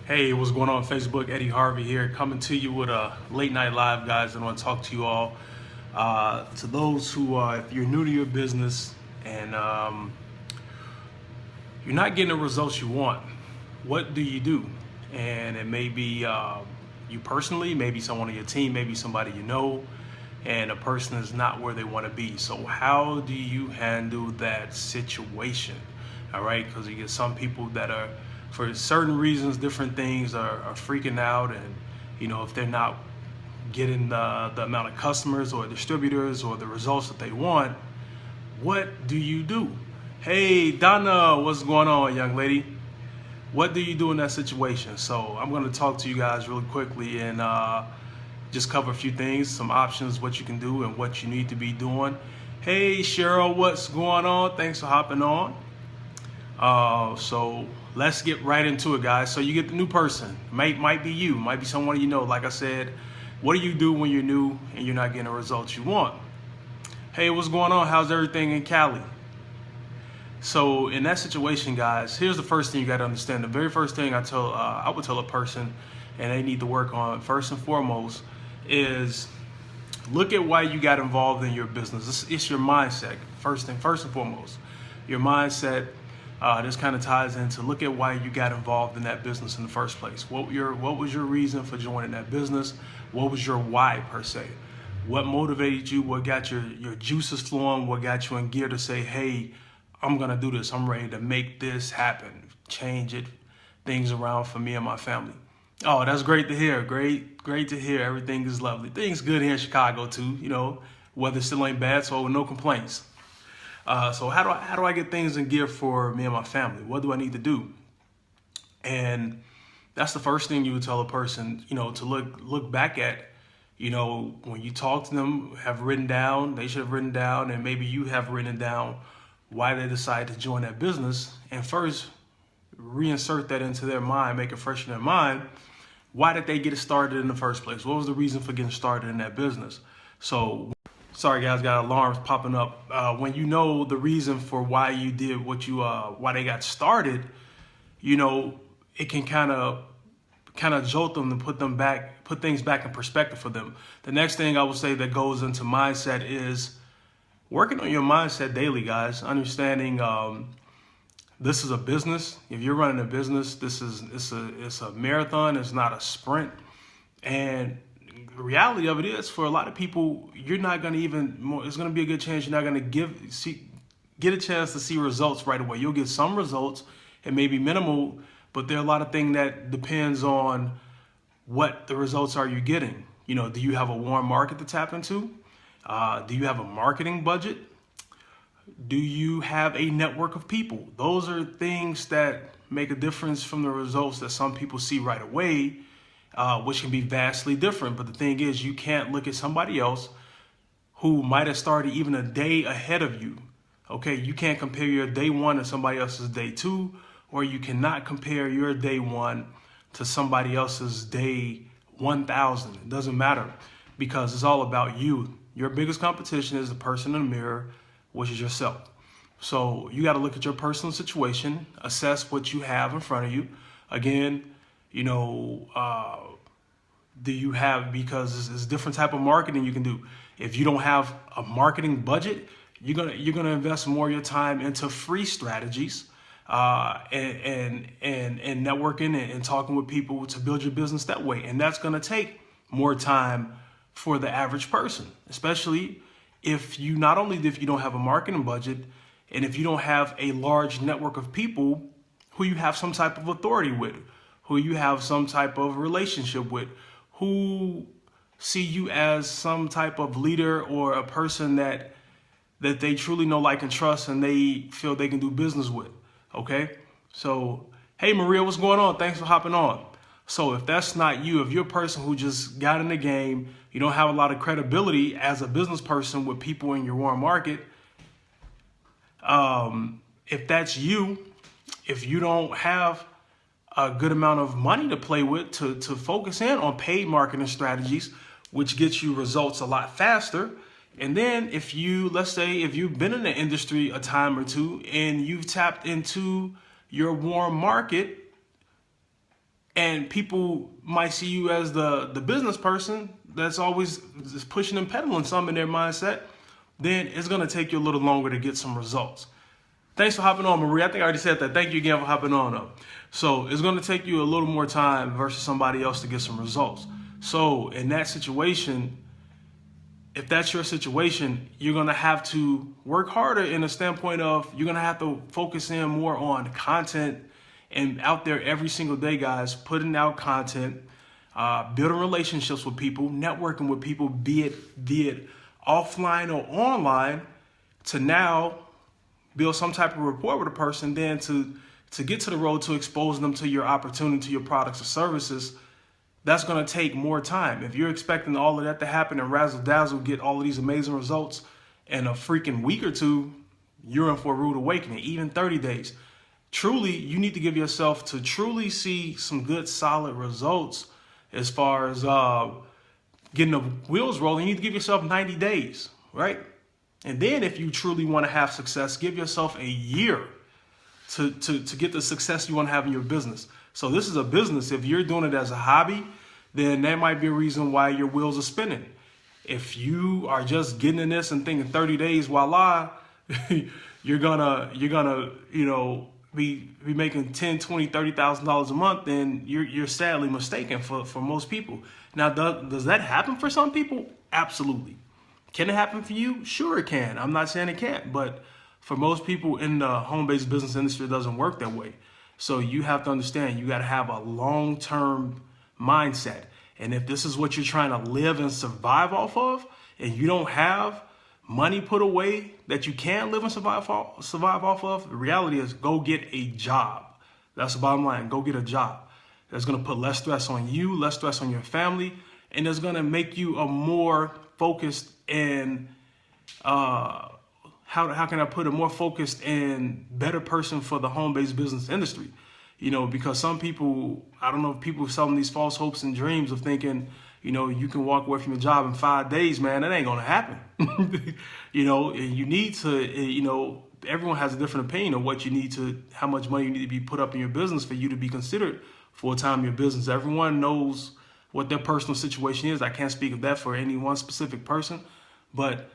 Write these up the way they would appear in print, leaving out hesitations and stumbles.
Hey, what's going on Facebook? Eddie Harvey here, coming to you with a late night live, guys. I want to talk to you all. To those who, if you're new to your business and you're not getting the results you want, what do you do? And it may be you personally, maybe someone on your team, maybe somebody you know, and a person is not where they want to be. So how do you handle that situation? All right, because you get some people that are, for certain reasons, different things are freaking out, and if they're not getting the amount of customers or distributors or the results that they want, what do you do? Hey Donna, what's going on, young lady? What do you do in that situation? So I'm going to talk to you guys really quickly and just cover a few things, some options, what you can do and what you need to be doing. Hey Cheryl, what's going on? Thanks for hopping on. So let's get right into it, guys. So you get the new person, might be you, might be someone you know. Like I said, what do you do when you're new and you're not getting the results you want? Hey, what's going on? How's everything in Cali? So in that situation, guys, here's the first thing you got to understand. The very first thing I would tell a person, and they need to work on first and foremost, is look at why you got involved in your business. It's your mindset, first and foremost. Your mindset. This kind of ties into look at why you got involved in that business in the first place. What was your reason for joining that business? What was your why per se? What motivated you? What got your juices flowing? What got you in gear to say, hey, I'm gonna do this. I'm ready to make this happen, change things around for me and my family. Oh, that's great to hear. Great to hear. Everything is lovely. Things good here in Chicago too. Weather still ain't bad, so no complaints. So how do I get things in gear for me and my family? What do I need to do? And that's the first thing you would tell a person, to look back at, when you talk to them, they should have written down, and maybe you have written down why they decided to join that business. And first, reinsert that into their mind, make it fresh in their mind. Why did they get started in the first place? What was the reason for getting started in that business? So, sorry guys, got alarms popping up. When you know the reason for why you did why they got started, it can kind of jolt them and put things back in perspective for them. The next thing I would say that goes into mindset is working on your mindset daily, guys. Understanding this is a business. If you're running a business, it's a marathon. It's not a sprint. And the reality of it is, for a lot of people, you're not going to it's going to be a good chance you're not going to get a chance to see results right away. You'll get some results. It may be minimal, but there are a lot of things that depends on what the results are you're getting. Do you have a warm market to tap into? Do you have a marketing budget? Do you have a network of people? Those are things that make a difference from the results that some people see right away, which can be vastly different. But the thing is, you can't look at somebody else who might have started even a day ahead of you. Okay, you can't compare your day one to somebody else's day two, or you cannot compare your day one to somebody else's day 1,000. It doesn't matter, because it's all about you. Your biggest competition is the person in the mirror, which is yourself. So you got to look at your personal situation, assess what you have in front of you. Again, do you have, because it's different type of marketing you can do. If you don't have a marketing budget, you're gonna invest more of your time into free strategies and networking and talking with people to build your business that way. And that's gonna take more time for the average person, especially if you don't have a marketing budget, and if you don't have a large network of people who you have some type of authority with, who you have some type of relationship with, who see you as some type of leader or a person that they truly know, like, and trust, and they feel they can do business with. Okay? So, hey Maria, what's going on? Thanks for hopping on. So if that's not you, if you're a person who just got in the game, you don't have a lot of credibility as a business person with people in your warm market, if that's you, if you don't have a good amount of money to play with to focus in on paid marketing strategies, which gets you results a lot faster. And then let's say if you've been in the industry a time or two and you've tapped into your warm market, and people might see you as the business person that's always just pushing and peddling something in their mindset, then it's going to take you a little longer to get some results. Thanks for hopping on, Marie. I think I already said that. Thank you again for hopping on, though. So it's going to take you a little more time versus somebody else to get some results. So in that situation, if that's your situation, you're going to have to work harder in the standpoint of you're going to have to focus in more on content and out there every single day, guys, putting out content, building relationships with people, networking with people, be it offline or online, to now build some type of rapport with a person, then to get to the road to exposing them to your opportunity, to your products or services. That's going to take more time. If you're expecting all of that to happen and razzle dazzle, get all of these amazing results in a freaking week or two, you're in for a rude awakening, even 30 days. Truly, you need to give yourself to truly see some good, solid results as far as getting the wheels rolling. You need to give yourself 90 days, right? And then if you truly want to have success, give yourself a year to get the success you want to have in your business. So this is a business. If you're doing it as a hobby, then that might be a reason why your wheels are spinning. If you are just getting in this and thinking 30 days, voila, you're gonna be making $10,000, $20,000, $30,000 a month, then you're sadly mistaken for most people. Now, does that happen for some people? Absolutely. Can it happen for you? Sure it can. I'm not saying it can't, but for most people in the home-based business industry, it doesn't work that way. So you have to understand, you got to have a long-term mindset. And if this is what you're trying to live and survive off of, and you don't have money put away that you can live and survive off of, the reality is go get a job. That's the bottom line. Go get a job. That's going to put less stress on you, less stress on your family, and it's going to make you a more focused and how can I put it, more focused and better person for the home-based business industry. Because some people, I don't know if people selling these false hopes and dreams of thinking, you can walk away from your job in 5 days, man. That ain't going to happen. You need to, everyone has a different opinion of what you need to, how much money you need to be put up in your business for you to be considered full-time in your business. Everyone knows what their personal situation is. I can't speak of that for any one specific person, but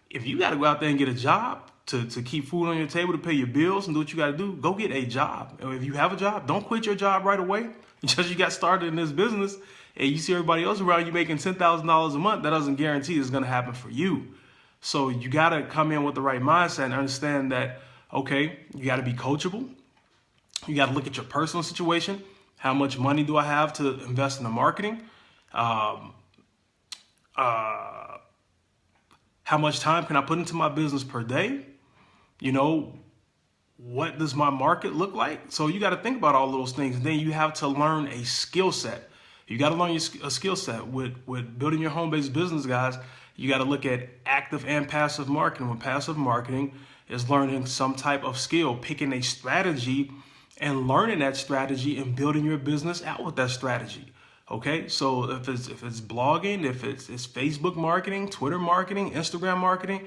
if you got to go out there and get a job to keep food on your table, to pay your bills and do what you got to do, go get a job. Or if you have a job, don't quit your job right away. Just you got started in this business and you see everybody else around you making $10,000 a month, that doesn't guarantee it's going to happen for you. So you got to come in with the right mindset and understand that, okay, you got to be coachable. You got to look at your personal situation. How much money do I have to invest in the marketing? How much time can I put into my business per day? What does my market look like? So you got to think about all those things. And then you have to learn a skill set. You got to learn a skill set with building your home-based business, guys. You got to look at active and passive marketing. When passive marketing is learning some type of skill, picking a strategy and learning that strategy and building your business out with that strategy. Okay, so if it's blogging, if it's Facebook marketing, Twitter marketing, Instagram marketing,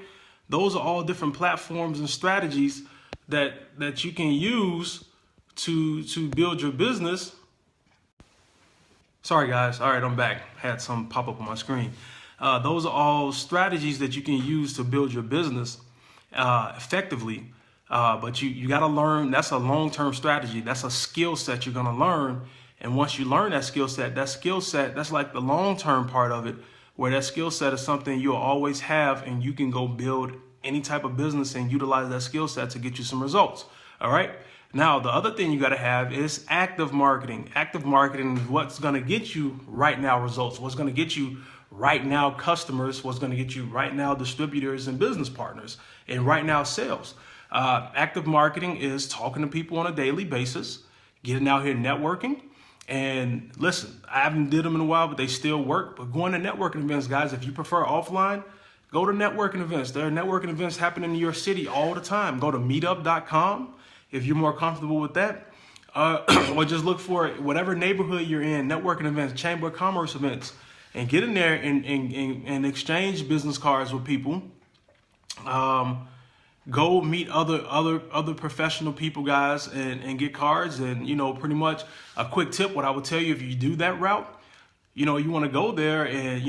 those are all different platforms and strategies that you can use to build your business. Sorry guys, all right, I'm back. Had some pop up on my screen. Those are all strategies that you can use to build your business effectively. But you got to learn. That's a long-term strategy. That's a skill set you're going to learn. And once you learn that skill set, that's like the long-term part of it, where that skill set is something you'll always have, and you can go build any type of business and utilize that skill set to get you some results. All right. Now, the other thing you got to have is active marketing. Active marketing is what's going to get you right now results, what's going to get you right now customers, what's going to get you right now distributors and business partners, and right now sales. Active marketing is talking to people on a daily basis, getting out here networking. And listen, I haven't did them in a while, but they still work. But going to networking events, guys, if you prefer offline, go to networking events. There are networking events happening in your city all the time. Go to meetup.com if you're more comfortable with that. Or just look for whatever neighborhood you're in, networking events, chamber of commerce events, and get in there and exchange business cards with people. Go meet other professional people, guys, and get cards. And pretty much a quick tip, what I would tell you if you do that route, you want to go there and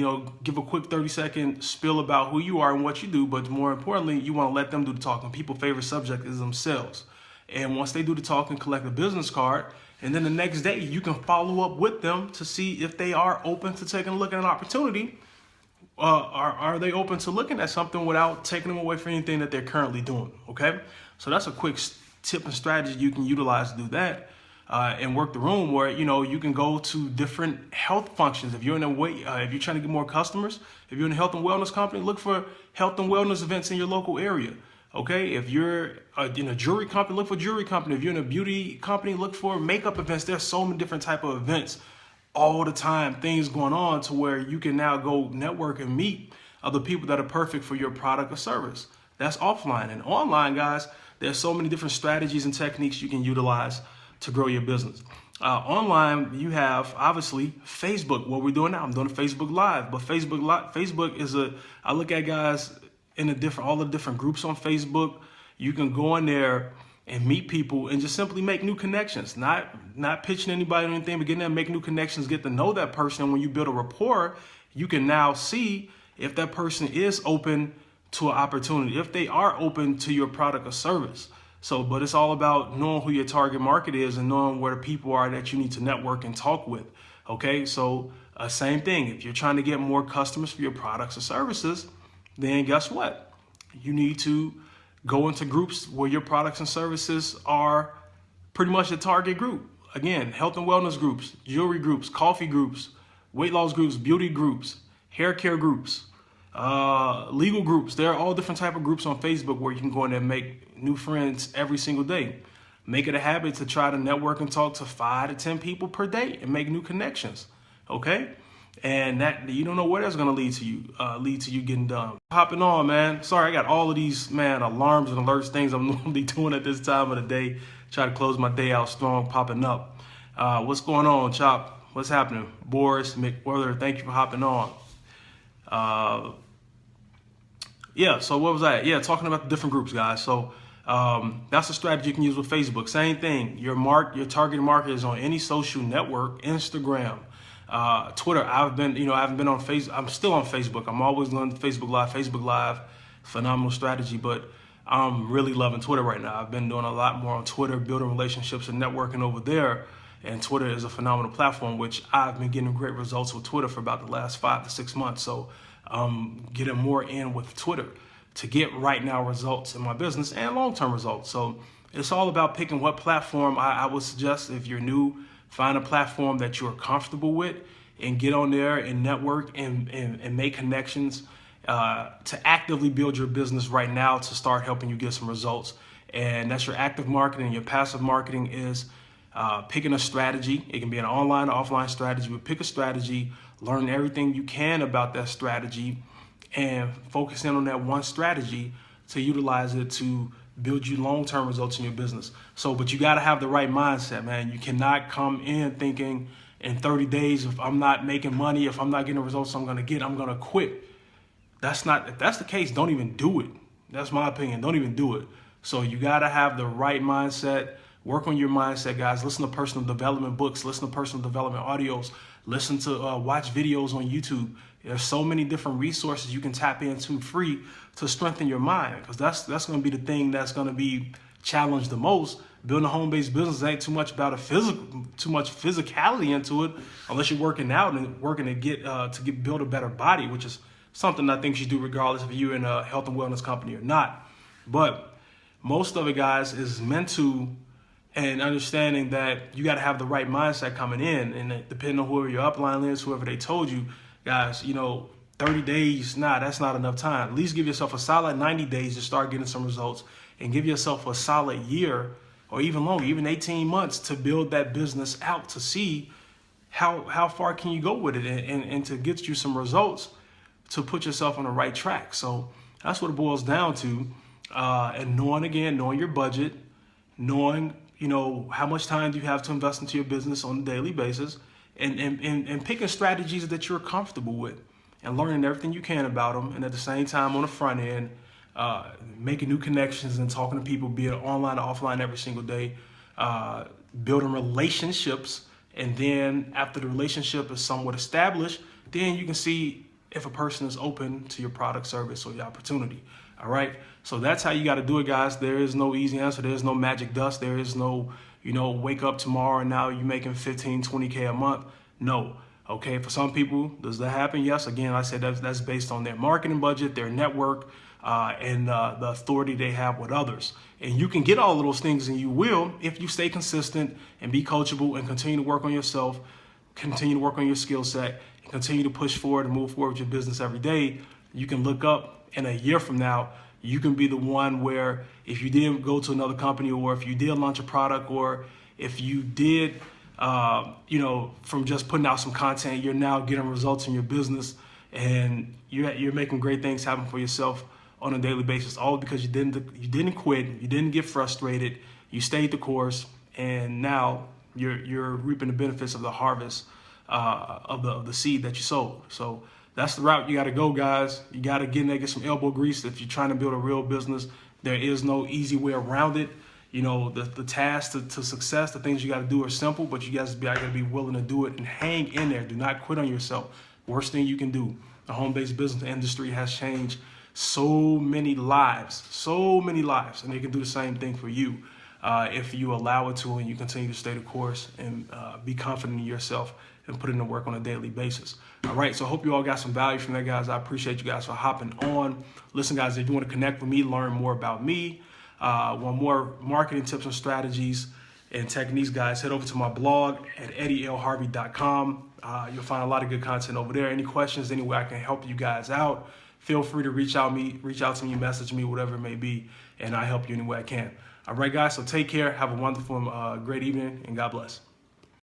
give a quick 30-second spill about who you are and what you do. But more importantly, you want to let them do the talking. People's favorite subject is themselves. And once they do the talking, collect a business card, and then the next day you can follow up with them to see if they are open to taking a look at an opportunity. Are they open to looking at something without taking them away from anything that they're currently doing? Okay, so that's a quick tip and strategy you can utilize to do that, and work the room where you can go to different health functions. If you're if you're trying to get more customers, if you're in a health and wellness company, look for health and wellness events in your local area. Okay, if you're in a jewelry company, look for jewelry company. If you're in a beauty company, look for makeup events. There's so many different type of events all the time, things going on to where you can now go network and meet other people that are perfect for your product or service. That's offline. And online, guys, there's so many different strategies and techniques you can utilize to grow your business. Online, you have obviously Facebook. What we're doing now, I'm doing a Facebook Live, but Facebook is I look at, guys, in all the different groups on Facebook. You can go in there and meet people and just simply make new connections, not pitching anybody or anything, but getting there, make new connections, get to know that person. And when you build a rapport, you can now see if that person is open to an opportunity, if they are open to your product or service. So, but it's all about knowing who your target market is and knowing where the people are that you need to network and talk with. Okay, so same thing. If you're trying to get more customers for your products or services, then guess what? You need to go into groups where your products and services are pretty much the target group. Again, health and wellness groups, jewelry groups, coffee groups, weight loss groups, beauty groups, hair care groups, legal groups. There are all different type of groups on Facebook where you can go in there and make new friends every single day. Make it a habit to try to network and talk to 5 to 10 people per day and make new connections. Okay? And that, you don't know where that's going to lead to you getting done. Hopping on, man. Sorry, I got all of these, man, alarms and alerts, things I'm normally doing at this time of the day. Try to close my day out strong, popping up. What's going on, Chop? What's happening? Boris McWhorter, thank you for hopping on. Yeah, so what was that? Yeah, talking about the different groups, guys. So that's a strategy you can use with Facebook. Same thing. Your target market is on any social network, Instagram, Twitter. I haven't been on Facebook. I'm still on Facebook. I'm always on Facebook Live. Facebook Live, phenomenal strategy, but I'm really loving Twitter right now. I've been doing a lot more on Twitter, building relationships and networking over there. And Twitter is a phenomenal platform, which I've been getting great results with Twitter for about the last 5 to 6 months. So I'm getting more in with Twitter to get right now results in my business and long-term results. So it's all about picking what platform. I would suggest, if you're new, find a platform that you're comfortable with and get on there and network and make connections to actively build your business right now to start helping you get some results. And that's your active marketing. Your passive marketing is picking a strategy. It can be an online or offline strategy, but pick a strategy, learn everything you can about that strategy, and focus in on that one strategy to utilize it to build you long-term results in your business. So, but you got to have the right mindset, man. You cannot come in thinking in 30 days, if I'm not making money, if I'm not getting the results I'm going to quit. If that's the case, don't even do it. That's my opinion. Don't even do it. So you got to have the right mindset. Work on your mindset, guys. Listen to personal development books. Listen to personal development audios. Listen to watch videos on YouTube. There's so many different resources you can tap into free to strengthen your mind, because that's going to be the thing that's going to be challenged the most. Building a home-based business ain't too much about too much physicality into it, unless you're working out and working to build a better body, which is something I think you should do regardless if you're in a health and wellness company or not. But most of it, guys, is meant to, and understanding that you got to have the right mindset coming in, and depending on whoever your upline is, whoever they told you, guys, 30 days, that's not enough time. At least give yourself a solid 90 days to start getting some results, and give yourself a solid year or even longer, even 18 months to build that business out, to see how far can you go with it, and to get you some results to put yourself on the right track. So that's what it boils down to. And knowing your budget, knowing how much time do you have to invest into your business on a daily basis, and picking strategies that you're comfortable with, and learning everything you can about them. And at the same time, on the front end, making new connections and talking to people, be it online or offline, every single day, building relationships. And then after the relationship is somewhat established, then you can see if a person is open to your product, service, or your opportunity. All right. So that's how you got to do it, guys. There is no easy answer. There is no magic dust. There is no, wake up tomorrow and now you're making 15, 20K a month. No. Okay. For some people, does that happen? Yes. Again, I said that's based on their marketing budget, their network, and the authority they have with others. And you can get all of those things, and you will if you stay consistent and be coachable and continue to work on yourself, continue to work on your skill set, and continue to push forward and move forward with your business every day. You can look up in a year from now, you can be the one where if you did go to another company, or if you did launch a product, or if you did, from just putting out some content, you're now getting results in your business, and you're making great things happen for yourself on a daily basis, all because you didn't quit, you didn't get frustrated, you stayed the course, and now you're reaping the benefits of the harvest of the seed that you sowed. So that's the route you got to go, guys. You got to get in there, get some elbow grease if you're trying to build a real business. There is no easy way around it. The tasks to success, the things you got to do are simple, but you guys got to be willing to do it and hang in there. Do not quit on yourself. Worst thing you can do. The home-based business industry has changed so many lives, and they can do the same thing for you if you allow it to, and you continue to stay the course and be confident in yourself and put in the work on a daily basis. All right, so I hope you all got some value from that, guys. I appreciate you guys for hopping on. Listen, guys, if you want to connect with me, learn more about me, want more marketing tips and strategies and techniques, guys, head over to my blog at eddielharvey.com. You'll find a lot of good content over there. Any questions, any way I can help you guys out, feel free to reach out to me, message me, whatever it may be, and I help you any way I can. All right, guys, so take care. Have a wonderful, great evening, and God bless.